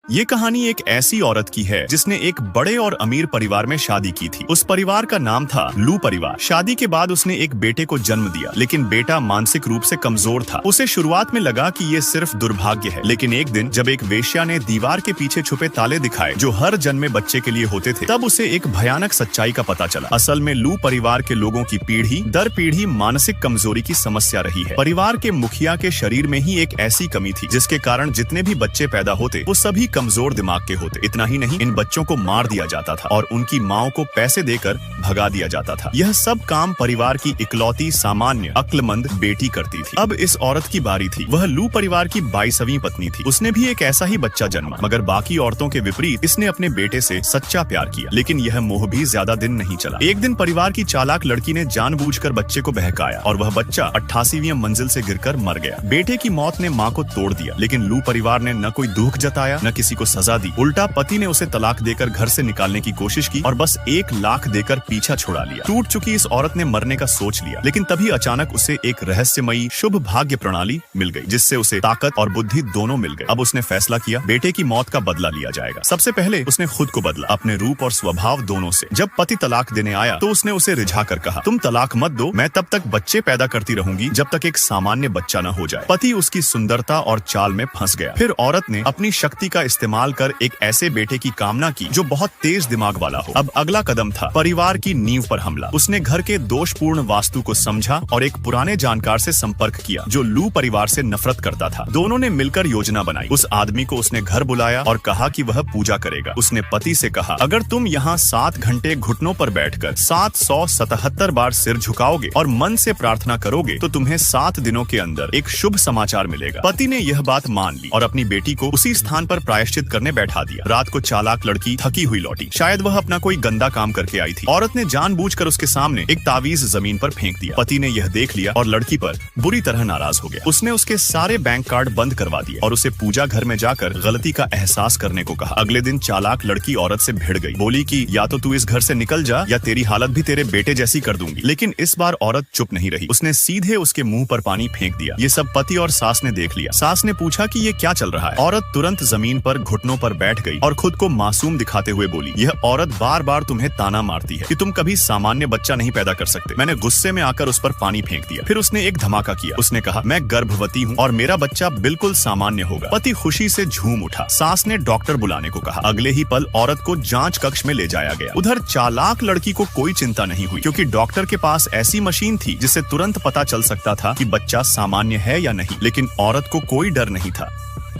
ये कहानी एक ऐसी औरत की है जिसने एक बड़े और अमीर परिवार में शादी की थी। उस परिवार का नाम था लू परिवार। शादी के बाद उसने एक बेटे को जन्म दिया, लेकिन बेटा मानसिक रूप से कमजोर था। उसे शुरुआत में लगा कि ये सिर्फ दुर्भाग्य है, लेकिन एक दिन जब एक वेश्या ने दीवार के पीछे छुपे ताले दिखाए जो हर जन्मे बच्चे के लिए होते थे, तब उसे एक भयानक सच्चाई का पता चला। असल में लू परिवार के लोगों की पीढ़ी दर पीढ़ी मानसिक कमजोरी की समस्या रही है। परिवार के मुखिया के शरीर में ही एक ऐसी कमी थी जिसके कारण जितने भी बच्चे पैदा होते वो सभी कमजोर दिमाग के होते। इतना ही नहीं, इन बच्चों को मार दिया जाता था और उनकी माओं को पैसे देकर भगा दिया जाता था। यह सब काम परिवार की इकलौती सामान्य अक्लमंद बेटी करती थी। अब इस औरत की बारी थी। वह लू परिवार की 22वीं पत्नी थी। उसने भी एक ऐसा ही बच्चा जन्मा, मगर बाकी औरतों के विपरीत इसने अपने बेटे से सच्चा प्यार किया। लेकिन यह मोह भी ज्यादा दिन नहीं चला। एक दिन परिवार की चालाक लड़की ने जानबूझकर बच्चे को बहकाया और वह बच्चा 88वीं मंजिल से गिरकर मर गया। बेटे की मौत ने माँ को तोड़ दिया, लेकिन लू परिवार ने न कोई दुख जताया, न किसी को सजा दी। उल्टा पति ने उसे तलाक देकर घर से निकालने की कोशिश की और बस 1 लाख देकर पीछा छुड़ा लिया। टूट चुकी इस औरत ने मरने का सोच लिया, लेकिन तभी अचानक उसे एक रहस्यमयी शुभ भाग्य प्रणाली मिल गई, जिससे उसे ताकत और बुद्धि दोनों मिल गए। अब उसने फैसला किया, बेटे की मौत का बदला लिया जाएगा। सबसे पहले उसने खुद को बदला, अपने रूप और स्वभाव दोनों से। जब पति तलाक देने आया तो उसने उसे रिझा कर कहा, तुम तलाक मत दो, मैं तब तक बच्चे पैदा करती रहूंगी जब तक एक सामान्य बच्चा न हो जाए। पति उसकी सुंदरता और चाल में फंस गया। फिर औरत ने अपनी शक्ति का इस्तेमाल कर एक ऐसे बेटे की कामना की जो बहुत तेज दिमाग वाला हो। अब अगला कदम था परिवार की नींव पर हमला। उसने घर के दोषपूर्ण वास्तु को समझा और एक पुराने जानकार से संपर्क किया जो लू परिवार से नफरत करता था। दोनों ने मिलकर योजना बनाई। उस आदमी को उसने घर बुलाया और कहा कि वह पूजा करेगा। उसने पति से कहा, अगर तुम यहाँ 7 घंटे घुटनों पर बैठकर 777 बार सिर झुकाओगे और मन से प्रार्थना करोगे तो तुम्हें 7 दिनों के अंदर एक शुभ समाचार मिलेगा। पति ने यह बात मान ली और अपनी बेटी को उसी स्थान पर प्रायश्चित करने बैठा दिया। रात को चालाक लड़की थकी हुई लौटी। शायद वह अपना कोई गंदा काम करके आई थी। औरत ने जानबूझकर उसके सामने एक तावीज जमीन पर फेंक दिया। पति ने यह देख लिया और लड़की पर बुरी तरह नाराज हो गया। उसने उसके सारे बैंक कार्ड बंद करवा दिए और उसे पूजा घर में जाकर गलती का एहसास करने को कहा। अगले दिन चालाक लड़की औरत से भिड़ गई। बोली कि या तो तू इस घर से निकल जा या तेरी हालत भी तेरे बेटे जैसी कर दूंगी। लेकिन इस बार औरत चुप नहीं रही। उसने सीधे उसके मुंह पर पानी फेंक दिया। ये सब पति और सास ने देख लिया। सास ने पूछा कि ये क्या चल रहा है। औरत तुरंत जमीन पर घुटनों पर बैठ गई और खुद को मासूम दिखाते हुए बोली, यह औरत बार बार तुम्हें ताना मारती है कि तुम कभी सामान्य बच्चा नहीं पैदा कर सकते। मैंने गुस्से में आकर उस पर पानी फेंक दिया। फिर उसने एक धमाका किया। उसने कहा, मैं गर्भवती हूँ और मेरा बच्चा बिल्कुल सामान्य होगा। पति खुशी से झूम उठा। सास ने डॉक्टर बुलाने को कहा। अगले ही पल औरत को जांच कक्ष में ले जाया गया। उधर चालाक लड़की को कोई चिंता नहीं हुई, क्योंकि डॉक्टर के पास ऐसी मशीन थी जिससे तुरंत पता चल सकता था कि बच्चा सामान्य है या नहीं। लेकिन औरत को कोई डर नहीं था।